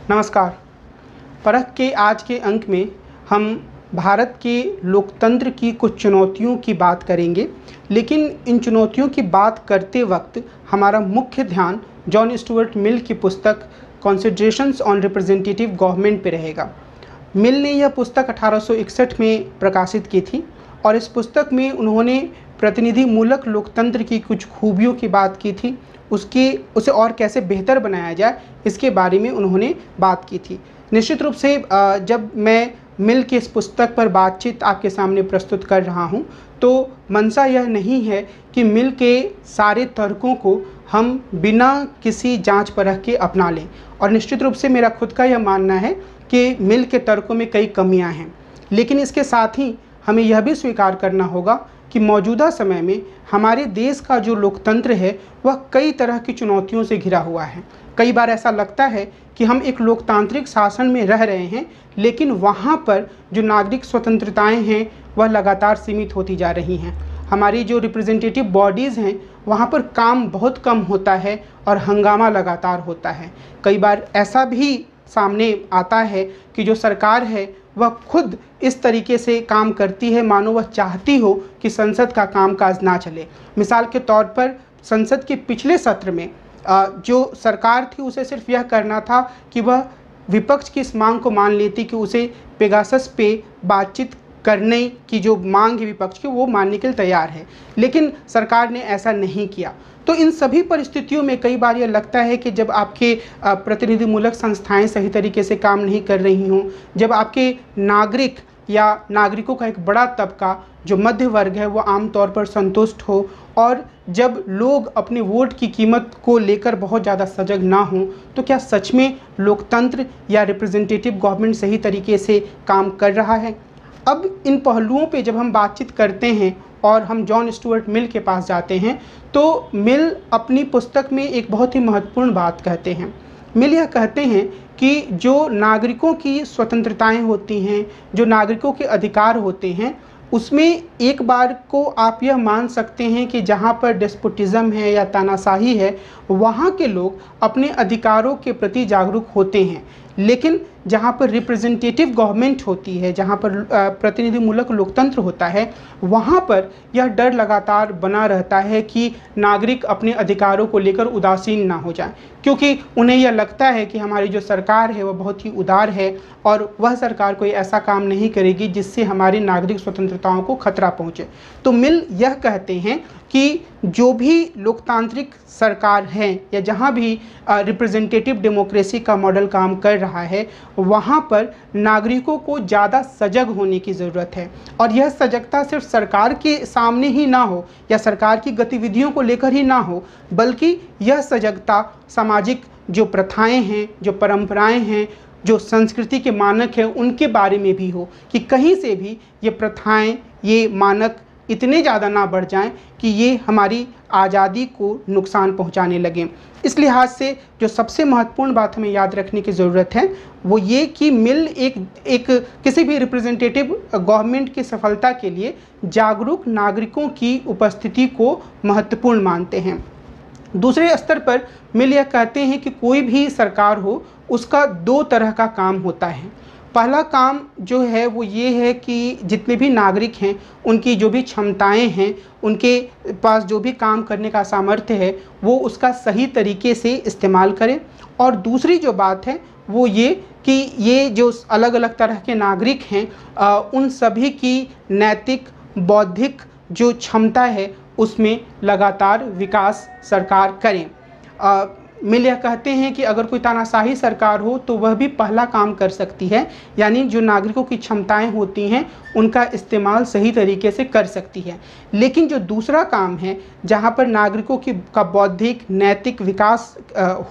नमस्कार। परख के आज के अंक में हम भारत के लोकतंत्र की कुछ चुनौतियों की बात करेंगे, लेकिन इन चुनौतियों की बात करते वक्त हमारा मुख्य ध्यान जॉन स्टुअर्ट मिल की पुस्तक कॉन्सिडरेशंस ऑन रिप्रेजेंटेटिव गवर्नमेंट पे रहेगा। मिल ने यह पुस्तक 1861 में प्रकाशित की थी और इस पुस्तक में उन्होंने प्रतिनिधिमूलक लोकतंत्र की कुछ खूबियों की बात की थी। उसे और कैसे बेहतर बनाया जाए इसके बारे में उन्होंने बात की थी। निश्चित रूप से जब मैं मिल के इस पुस्तक पर बातचीत आपके सामने प्रस्तुत कर रहा हूं, तो मंशा यह नहीं है कि मिल के सारे तर्कों को हम बिना किसी जांच परख के अपना लें, और निश्चित रूप से मेरा खुद का यह मानना है कि मिल के तर्कों में कई कमियां हैं। लेकिन इसके साथ ही हमें यह भी स्वीकार करना होगा कि मौजूदा समय में हमारे देश का जो लोकतंत्र है वह कई तरह की चुनौतियों से घिरा हुआ है। कई बार ऐसा लगता है कि हम एक लोकतांत्रिक शासन में रह रहे हैं, लेकिन वहाँ पर जो नागरिक स्वतंत्रताएं हैं वह लगातार सीमित होती जा रही हैं। हमारी जो रिप्रेजेंटेटिव बॉडीज़ हैं वहाँ पर काम बहुत कम होता है और हंगामा लगातार होता है। कई बार ऐसा भी सामने आता है कि जो सरकार है वह खुद इस तरीके से काम करती है मानो वह चाहती हो कि संसद का कामकाज ना चले। मिसाल के तौर पर संसद के पिछले सत्र में जो सरकार थी उसे सिर्फ यह करना था कि वह विपक्ष की इस मांग को मान लेती कि उसे पेगासस पे बातचीत करने की जो मांग है विपक्ष की वो मानने के लिए तैयार है, लेकिन सरकार ने ऐसा नहीं किया। तो इन सभी परिस्थितियों में कई बार यह लगता है कि जब आपके प्रतिनिधिमूलक संस्थाएं सही तरीके से काम नहीं कर रही हों, जब आपके नागरिक या नागरिकों का एक बड़ा तबका जो मध्य वर्ग है वो आमतौर पर संतुष्ट हो, और जब लोग अपने वोट की कीमत को लेकर बहुत ज़्यादा सजग ना हों, तो क्या सच में लोकतंत्र या रिप्रेजेंटेटिव गवर्नमेंट सही तरीके से काम कर रहा है? अब इन पहलुओं पे जब हम बातचीत करते हैं और हम जॉन स्टुअर्ट मिल के पास जाते हैं, तो मिल अपनी पुस्तक में एक बहुत ही महत्वपूर्ण बात कहते हैं। मिल यह कहते हैं कि जो नागरिकों की स्वतंत्रताएं होती हैं, जो नागरिकों के अधिकार होते हैं, उसमें एक बार को आप यह मान सकते हैं कि जहाँ पर डेस्पोटिज़म है या तानाशाही है वहाँ के लोग अपने अधिकारों के प्रति जागरूक होते हैं, लेकिन जहाँ पर रिप्रेजेंटेटिव गवर्नमेंट होती है, जहाँ पर प्रतिनिधिमूलक लोकतंत्र होता है, वहाँ पर यह डर लगातार बना रहता है कि नागरिक अपने अधिकारों को लेकर उदासीन ना हो जाए, क्योंकि उन्हें यह लगता है कि हमारी जो सरकार है वह बहुत ही उदार है और वह सरकार कोई ऐसा काम नहीं करेगी जिससे हमारी नागरिक स्वतंत्रताओं को खतरा पहुँचे। तो मिल यह कहते हैं कि जो भी लोकतांत्रिक सरकार है या जहाँ भी रिप्रेजेंटेटिव डेमोक्रेसी का मॉडल काम कर रहा है, वहाँ पर नागरिकों को ज़्यादा सजग होने की ज़रूरत है। और यह सजगता सिर्फ सरकार के सामने ही ना हो या सरकार की गतिविधियों को लेकर ही ना हो, बल्कि यह सजगता सामाजिक जो प्रथाएं हैं, जो परंपराएं हैं, जो संस्कृति के मानक हैं, उनके बारे में भी हो कि कहीं से भी ये प्रथाएं, ये मानक इतने ज़्यादा ना बढ़ जाएं कि ये हमारी आज़ादी को नुकसान पहुंचाने लगें। इस लिहाज से जो सबसे महत्वपूर्ण बात हमें याद रखने की ज़रूरत है वो ये कि मिल एक किसी भी रिप्रेजेंटेटिव गवर्नमेंट की सफलता के लिए जागरूक नागरिकों की उपस्थिति को महत्वपूर्ण मानते हैं। दूसरे स्तर पर मिल यह कहते हैं कि कोई भी सरकार हो उसका दो तरह का काम होता है। पहला काम जो है वो ये है कि जितने भी नागरिक हैं उनकी जो भी क्षमताएं हैं, उनके पास जो भी काम करने का सामर्थ्य है वो उसका सही तरीके से इस्तेमाल करें। और दूसरी जो बात है वो ये कि ये जो अलग अलग तरह के नागरिक हैं उन सभी की नैतिक बौद्धिक जो क्षमता है उसमें लगातार विकास सरकार करें। मिल यह कहते हैं कि अगर कोई तानाशाही सरकार हो तो वह भी पहला काम कर सकती है, यानी जो नागरिकों की क्षमताएं होती हैं उनका इस्तेमाल सही तरीके से कर सकती है। लेकिन जो दूसरा काम है जहां पर नागरिकों का बौद्धिक नैतिक विकास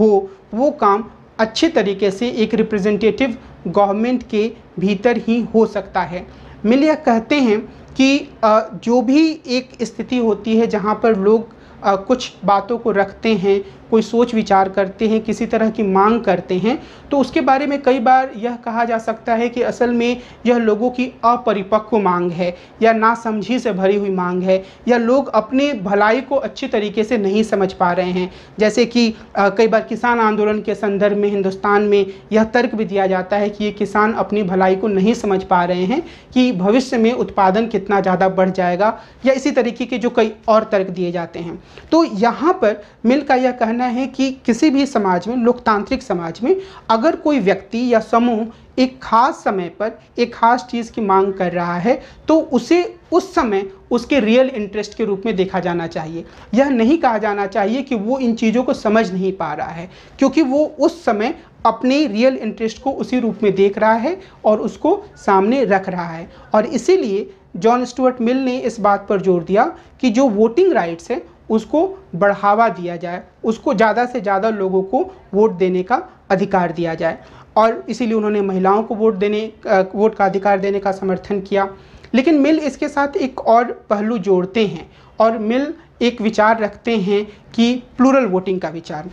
हो, वो काम अच्छे तरीके से एक रिप्रेजेंटेटिव गवर्नमेंट के भीतर ही हो सकता है। मिल यह कहते हैं कि जो भी एक स्थिति होती है जहाँ पर लोग कुछ बातों को रखते हैं, कोई सोच विचार करते हैं, किसी तरह की मांग करते हैं, तो उसके बारे में कई बार यह कहा जा सकता है कि असल में यह लोगों की अपरिपक्व मांग है या नासमझी से भरी हुई मांग है, या लोग अपने भलाई को अच्छी तरीके से नहीं समझ पा रहे हैं। जैसे कि कई बार किसान आंदोलन के संदर्भ में हिंदुस्तान में यह तर्क भी दिया जाता है कि ये किसान अपनी भलाई को नहीं समझ पा रहे हैं कि भविष्य में उत्पादन कितना ज़्यादा बढ़ जाएगा, या इसी तरीके के जो कई और तर्क दिए जाते हैं। तो यहाँ पर मिल का यह कहना है कि किसी भी समाज में, लोकतांत्रिक समाज में, अगर कोई व्यक्ति या समूह एक खास समय पर एक खास चीज़ की मांग कर रहा है तो उसे उस समय उसके रियल इंटरेस्ट के रूप में देखा जाना चाहिए। यह नहीं कहा जाना चाहिए कि वो इन चीज़ों को समझ नहीं पा रहा है, क्योंकि वो उस समय अपने रियल इंटरेस्ट को उसी रूप में देख रहा है और उसको सामने रख रहा है। और इसीलिए जॉन स्टुअर्ट मिल ने इस बात पर जोर दिया कि जो वोटिंग राइट्स है उसको बढ़ावा दिया जाए, उसको ज़्यादा से ज़्यादा लोगों को वोट देने का अधिकार दिया जाए। और इसीलिए उन्होंने महिलाओं को वोट का अधिकार देने का समर्थन किया। लेकिन मिल इसके साथ एक और पहलू जोड़ते हैं, और मिल एक विचार रखते हैं कि प्लूरल वोटिंग का विचार।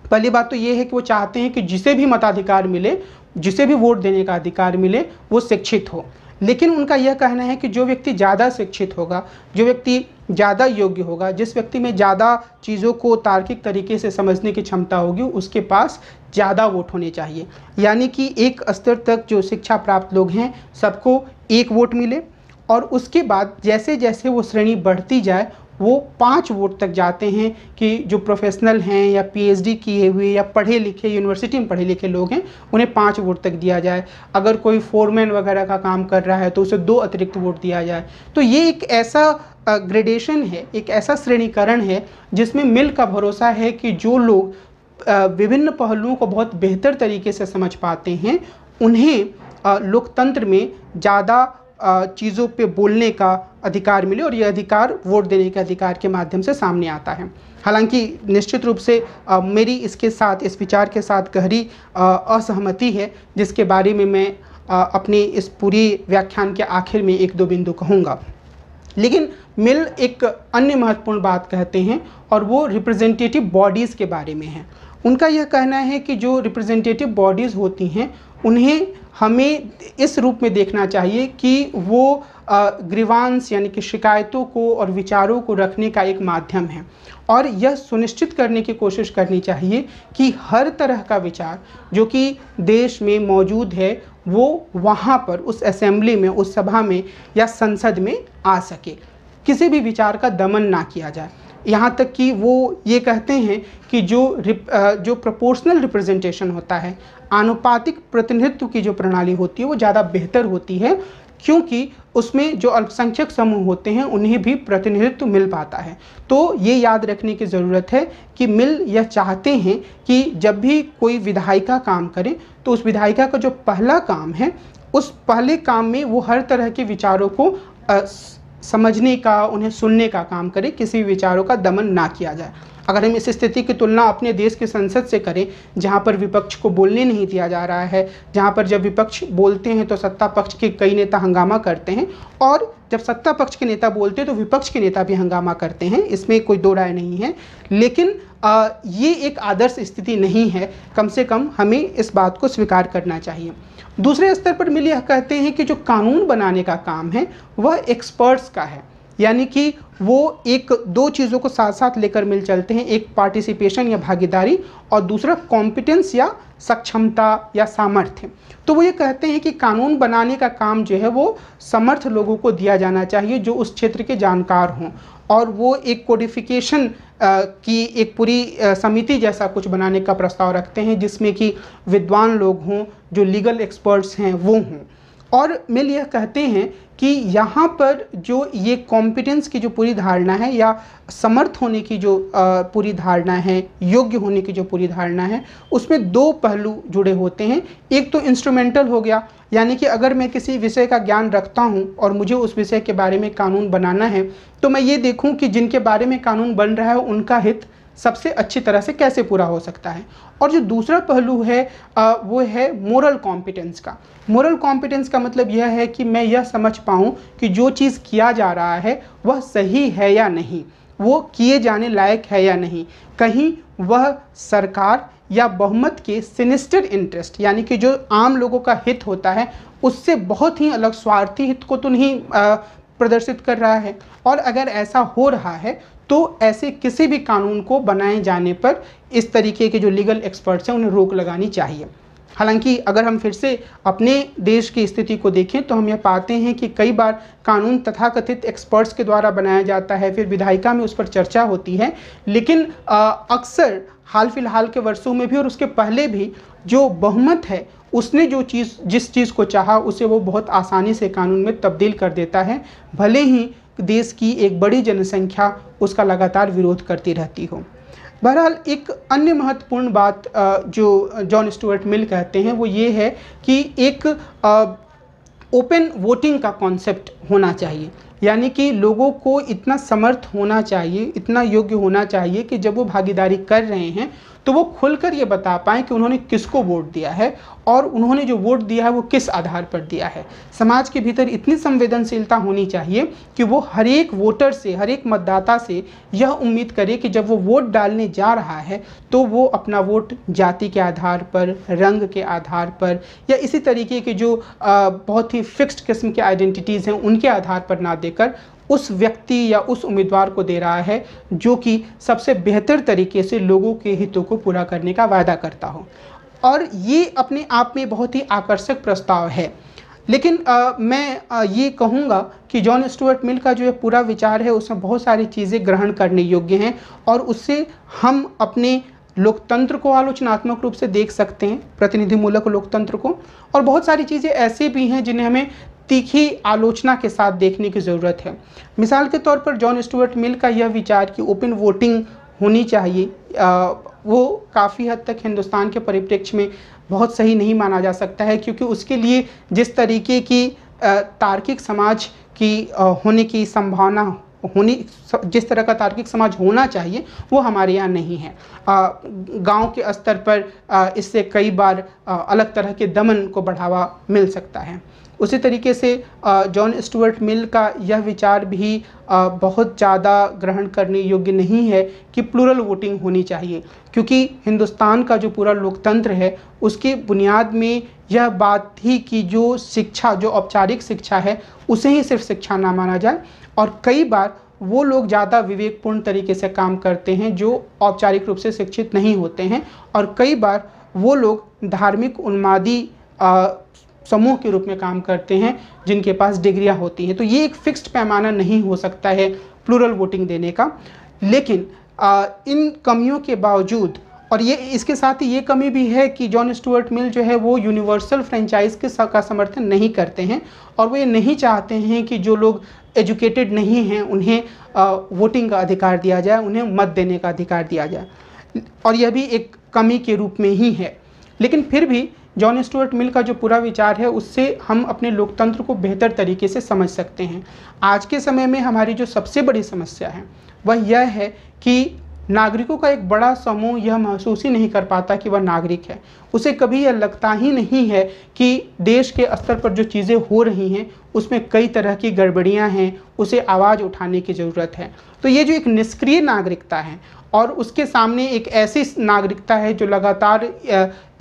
पहली बात तो ये है कि वो चाहते हैं कि जिसे भी मताधिकार मिले, जिसे भी वोट देने का अधिकार मिले, वो शिक्षित हो। लेकिन उनका यह कहना है कि जो व्यक्ति ज़्यादा शिक्षित होगा, जो व्यक्ति ज़्यादा योग्य होगा, जिस व्यक्ति में ज़्यादा चीज़ों को तार्किक तरीके से समझने की क्षमता होगी, उसके पास ज़्यादा वोट होने चाहिए। यानी कि एक स्तर तक जो शिक्षा प्राप्त लोग हैं सबको एक वोट मिले, और उसके बाद जैसे जैसे वो श्रेणी बढ़ती जाए वो 5 वोट तक जाते हैं कि जो प्रोफेशनल हैं या पीएचडी किए हुए या पढ़े लिखे, यूनिवर्सिटी में पढ़े लिखे लोग हैं, उन्हें 5 वोट तक दिया जाए। अगर कोई फोरमैन वगैरह का काम कर रहा है तो उसे 2 अतिरिक्त वोट दिया जाए। तो ये एक ऐसा ग्रेडेशन है, एक ऐसा श्रेणीकरण है जिसमें मिल का भरोसा है कि जो लोग विभिन्न पहलुओं को बहुत बेहतर तरीके से समझ पाते हैं, उन्हें लोकतंत्र में ज़्यादा चीज़ों पे बोलने का अधिकार मिले, और यह अधिकार वोट देने के अधिकार के माध्यम से सामने आता है। हालांकि निश्चित रूप से मेरी इसके साथ, इस विचार के साथ गहरी असहमति है, जिसके बारे में मैं अपने इस पूरी व्याख्यान के आखिर में 1-2 बिंदु कहूँगा। लेकिन मिल एक अन्य महत्वपूर्ण बात कहते हैं, और वो रिप्रेजेंटेटिव बॉडीज़ के बारे में है। उनका यह कहना है कि जो रिप्रेजेंटेटिव बॉडीज़ होती हैं उन्हें हमें इस रूप में देखना चाहिए कि वो ग्रीवांस यानी कि शिकायतों को और विचारों को रखने का एक माध्यम है, और यह सुनिश्चित करने की कोशिश करनी चाहिए कि हर तरह का विचार जो कि देश में मौजूद है वो वहाँ पर, उस असेंबली में, उस सभा में या संसद में आ सके। किसी भी विचार का दमन ना किया जाए। यहाँ तक कि वो ये कहते हैं कि जो प्रोपोर्शनल रिप्रेजेंटेशन होता है, आनुपातिक प्रतिनिधित्व की जो प्रणाली होती है वो ज़्यादा बेहतर होती है, क्योंकि उसमें जो अल्पसंख्यक समूह होते हैं उन्हें भी प्रतिनिधित्व मिल पाता है। तो ये याद रखने की ज़रूरत है कि मिल यह चाहते हैं कि जब भी कोई विधायिका काम करे तो उस विधायिका का जो पहला काम है, उस पहले काम में वो हर तरह के विचारों को समझने का, उन्हें सुनने का काम करे, किसी विचारों का दमन ना किया जाए। अगर हम इस स्थिति की तुलना अपने देश की संसद से करें, जहां पर विपक्ष को बोलने नहीं दिया जा रहा है, जहां पर जब विपक्ष बोलते हैं तो सत्ता पक्ष के कई नेता हंगामा करते हैं, और जब सत्ता पक्ष के नेता बोलते हैं तो विपक्ष के नेता भी हंगामा करते हैं, इसमें कोई दो राय नहीं है। लेकिन ये एक आदर्श स्थिति नहीं है, कम से कम हमें इस बात को स्वीकार करना चाहिए। दूसरे स्तर पर मिल यह कहते हैं कि जो कानून बनाने का काम है वह एक्सपर्ट्स का है, यानी कि वो एक दो चीज़ों को साथ साथ लेकर मिल चलते हैं, एक पार्टिसिपेशन या भागीदारी और दूसरा कॉम्पिटेंस या सक्षमता या सामर्थ्य। तो वो ये कहते हैं कि कानून बनाने का काम जो है वो समर्थ लोगों को दिया जाना चाहिए जो उस क्षेत्र के जानकार हों, और वो एक कोडिफिकेशन की एक पूरी समिति जैसा कुछ बनाने का प्रस्ताव रखते हैं जिसमें कि विद्वान लोग हों, जो लीगल एक्सपर्ट्स हैं वो हों। और मिल यह कहते हैं कि यहाँ पर जो ये कॉम्पिटेंस की जो पूरी धारणा है या समर्थ होने की जो पूरी धारणा है, योग्य होने की जो पूरी धारणा है, उसमें दो पहलू जुड़े होते हैं। एक तो इंस्ट्रूमेंटल हो गया, यानी कि अगर मैं किसी विषय का ज्ञान रखता हूँ और मुझे उस विषय के बारे में कानून बनाना है तो मैं ये देखूँ कि जिनके बारे में कानून बन रहा है उनका हित सबसे अच्छी तरह से कैसे पूरा हो सकता है। और जो दूसरा पहलू है वो है मोरल कॉम्पिटेंस का। मोरल कॉम्पिटेंस का मतलब यह है कि मैं यह समझ पाऊँ कि जो चीज़ किया जा रहा है वह सही है या नहीं, वो किए जाने लायक है या नहीं, कहीं वह सरकार या बहुमत के सिनिस्टर इंटरेस्ट यानी कि जो आम लोगों का हित होता है उससे बहुत ही अलग स्वार्थी हित को तो नहीं प्रदर्शित कर रहा है। और अगर ऐसा हो रहा है तो ऐसे किसी भी कानून को बनाए जाने पर इस तरीके के जो लीगल एक्सपर्ट्स हैं उन्हें रोक लगानी चाहिए। हालांकि अगर हम फिर से अपने देश की स्थिति को देखें तो हम यह पाते हैं कि कई बार कानून तथाकथित एक्सपर्ट्स के द्वारा बनाया जाता है, फिर विधायिका में उस पर चर्चा होती है, लेकिन अक्सर हाल फिलहाल के वर्षों में भी और उसके पहले भी जो बहुमत है उसने जिस चीज़ को चाहा उसे वो बहुत आसानी से कानून में तब्दील कर देता है, भले ही देश की एक बड़ी जनसंख्या उसका लगातार विरोध करती रहती हो। बहरहाल एक अन्य महत्वपूर्ण बात जो जॉन स्टुअर्ट मिल कहते हैं वो ये है कि एक ओपन वोटिंग का कॉन्सेप्ट होना चाहिए, यानी कि लोगों को इतना समर्थ होना चाहिए, इतना योग्य होना चाहिए कि जब वो भागीदारी कर रहे हैं तो वो खुलकर ये बता पाएँ कि उन्होंने किसको वोट दिया है और उन्होंने जो वोट दिया है वो किस आधार पर दिया है। समाज के भीतर इतनी संवेदनशीलता होनी चाहिए कि वो हर एक वोटर से, हर एक मतदाता से यह उम्मीद करे कि जब वो वोट डालने जा रहा है तो वो अपना वोट जाति के आधार पर, रंग के आधार पर या इसी तरीके के जो बहुत ही फिक्स्ड किस्म के आइडेंटिटीज़ हैं उनके आधार पर ना देकर उस व्यक्ति या उस उम्मीदवार को दे रहा है जो कि सबसे बेहतर तरीके से लोगों के हितों को पूरा करने का वायदा करता हो। और ये अपने आप में बहुत ही आकर्षक प्रस्ताव है। लेकिन मैं ये कहूँगा कि जॉन स्टुअर्ट मिल का जो ये पूरा विचार है उसमें बहुत सारी चीज़ें ग्रहण करने योग्य हैं और उससे हम अपने लोकतंत्र को आलोचनात्मक रूप से देख सकते हैं, प्रतिनिधिमूलक लोकतंत्र को, और बहुत सारी चीज़ें ऐसे भी हैं जिन्हें हमें तीखी आलोचना के साथ देखने की ज़रूरत है। मिसाल के तौर पर जॉन स्टुअर्ट मिल का यह विचार कि ओपन वोटिंग होनी चाहिए वो काफ़ी हद तक हिंदुस्तान के परिप्रेक्ष्य में बहुत सही नहीं माना जा सकता है, क्योंकि उसके लिए जिस तरीके की तार्किक समाज की होने की संभावना जिस तरह का तार्किक समाज होना चाहिए वो हमारे यहाँ नहीं है। गांव के स्तर पर इससे कई बार अलग तरह के दमन को बढ़ावा मिल सकता है। उसी तरीके से जॉन स्टुअर्ट मिल का यह विचार भी बहुत ज़्यादा ग्रहण करने योग्य नहीं है कि प्लूरल वोटिंग होनी चाहिए, क्योंकि हिंदुस्तान का जो पूरा लोकतंत्र है उसकी बुनियाद में यह बात थी कि जो शिक्षा, जो औपचारिक शिक्षा है उसे ही सिर्फ शिक्षा ना माना जाए। और कई बार वो लोग ज़्यादा विवेकपूर्ण तरीके से काम करते हैं जो औपचारिक रूप से शिक्षित नहीं होते हैं, और कई बार वो लोग धार्मिक उन्मादी समूह के रूप में काम करते हैं जिनके पास डिग्रियां होती हैं। तो ये एक फिक्स्ड पैमाना नहीं हो सकता है प्लूरल वोटिंग देने का। लेकिन इन कमियों के बावजूद, और ये इसके साथ ही ये कमी भी है कि जॉन स्टुअर्ट मिल जो है वो यूनिवर्सल फ्रेंचाइज का समर्थन नहीं करते हैं, और वो ये नहीं चाहते हैं कि जो लोग एजुकेटेड नहीं हैं उन्हें वोटिंग का अधिकार दिया जाए, उन्हें मत देने का अधिकार दिया जाए, और यह भी एक कमी के रूप में ही है। लेकिन फिर भी जॉन स्टुअर्ट मिल का जो पूरा विचार है उससे हम अपने लोकतंत्र को बेहतर तरीके से समझ सकते हैं। आज के समय में हमारी जो सबसे बड़ी समस्या है वह यह है कि नागरिकों का एक बड़ा समूह यह महसूस ही नहीं कर पाता कि वह नागरिक है। उसे कभी यह लगता ही नहीं है कि देश के स्तर पर जो चीज़ें हो रही हैं उसमें कई तरह की गड़बड़ियां हैं, उसे आवाज़ उठाने की ज़रूरत है। तो ये जो एक निष्क्रिय नागरिकता है और उसके सामने एक ऐसी नागरिकता है जो लगातार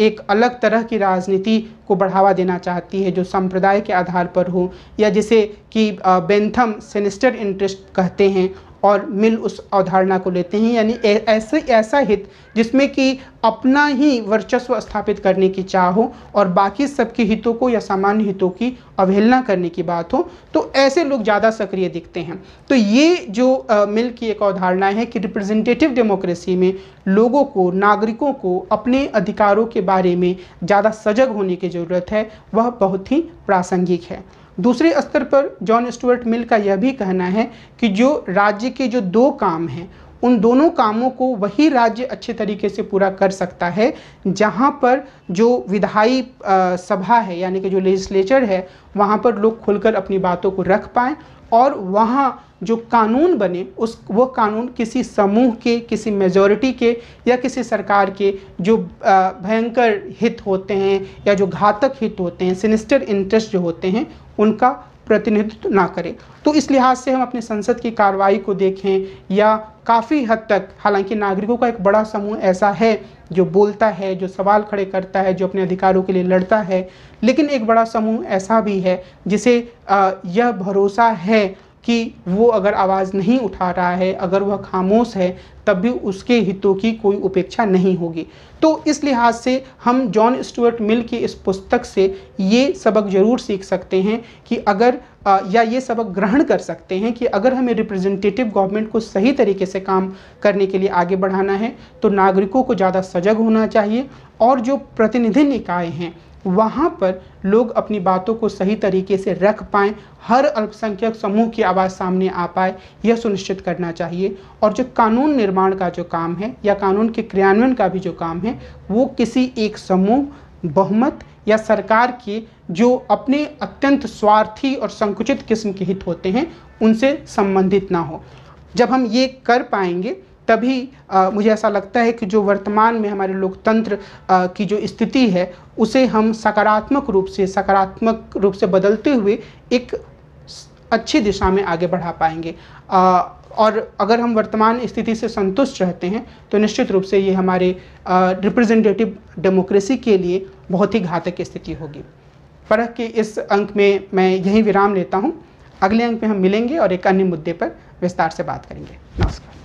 एक अलग तरह की राजनीति को बढ़ावा देना चाहती है, जो संप्रदाय के आधार पर हो, या जिसे कि बेंथम सिनिस्टर इंटरेस्ट कहते हैं, और मिल उस अवधारणा को लेते हैं, यानी ऐसा हित जिसमें कि अपना ही वर्चस्व स्थापित करने की चाह हो और बाकी सबके हितों को या सामान्य हितों की अवहेलना करने की बात हो, तो ऐसे लोग ज़्यादा सक्रिय दिखते हैं। तो ये जो मिल की एक अवधारणा है कि रिप्रेजेंटेटिव डेमोक्रेसी में लोगों को, नागरिकों को अपने अधिकारों के बारे में ज़्यादा सजग होने की ज़रूरत है, वह बहुत ही प्रासंगिक है। दूसरे स्तर पर जॉन स्टुअर्ट मिल का यह भी कहना है कि जो राज्य के जो दो काम हैं उन दोनों कामों को वही राज्य अच्छे तरीके से पूरा कर सकता है जहां पर जो विधायी सभा है, यानी कि जो लेजिस्लेचर है, वहां पर लोग खुलकर अपनी बातों को रख पाएँ, और वहां जो कानून बने वो कानून किसी समूह के, किसी मेजॉरिटी के या किसी सरकार के जो भयंकर हित होते हैं या जो घातक हित होते हैं, सिनिस्टर इंटरेस्ट जो होते हैं, उनका प्रतिनिधित्व ना करे। तो इस लिहाज से हम अपने संसद की कार्रवाई को देखें या काफ़ी हद तक, हालांकि नागरिकों का एक बड़ा समूह ऐसा है जो बोलता है, जो सवाल खड़े करता है, जो अपने अधिकारों के लिए लड़ता है, लेकिन एक बड़ा समूह ऐसा भी है जिसे यह भरोसा है कि वो अगर आवाज़ नहीं उठा रहा है, अगर वह खामोश है, तब भी उसके हितों की कोई उपेक्षा नहीं होगी। तो इस लिहाज से हम जॉन स्टुअर्ट मिल की इस पुस्तक से ये सबक ज़रूर सीख सकते हैं कि अगर या ये सबक ग्रहण कर सकते हैं कि अगर हमें रिप्रेजेंटेटिव गवर्नमेंट को सही तरीके से काम करने के लिए आगे बढ़ाना है तो नागरिकों को ज़्यादा सजग होना चाहिए, और जो प्रतिनिधि निकाय हैं वहाँ पर लोग अपनी बातों को सही तरीके से रख पाएँ, हर अल्पसंख्यक समूह की आवाज़ सामने आ पाए, यह सुनिश्चित करना चाहिए। और जो कानून निर्माण का जो काम है या कानून के क्रियान्वयन का भी जो काम है, वो किसी एक समूह, बहुमत या सरकार के जो अपने अत्यंत स्वार्थी और संकुचित किस्म के हित होते हैं उनसे संबंधित ना हो। जब हम ये कर पाएंगे तभी मुझे ऐसा लगता है कि जो वर्तमान में हमारे लोकतंत्र की जो स्थिति है उसे हम सकारात्मक रूप से बदलते हुए एक अच्छी दिशा में आगे बढ़ा पाएंगे। और अगर हम वर्तमान स्थिति से संतुष्ट रहते हैं तो निश्चित रूप से ये हमारे रिप्रेजेंटेटिव डेमोक्रेसी के लिए बहुत ही घातक स्थिति होगी। परख के इस अंक में मैं यहीं विराम लेता हूँ। अगले अंक में हम मिलेंगे और एक अन्य मुद्दे पर विस्तार से बात करेंगे। नमस्कार।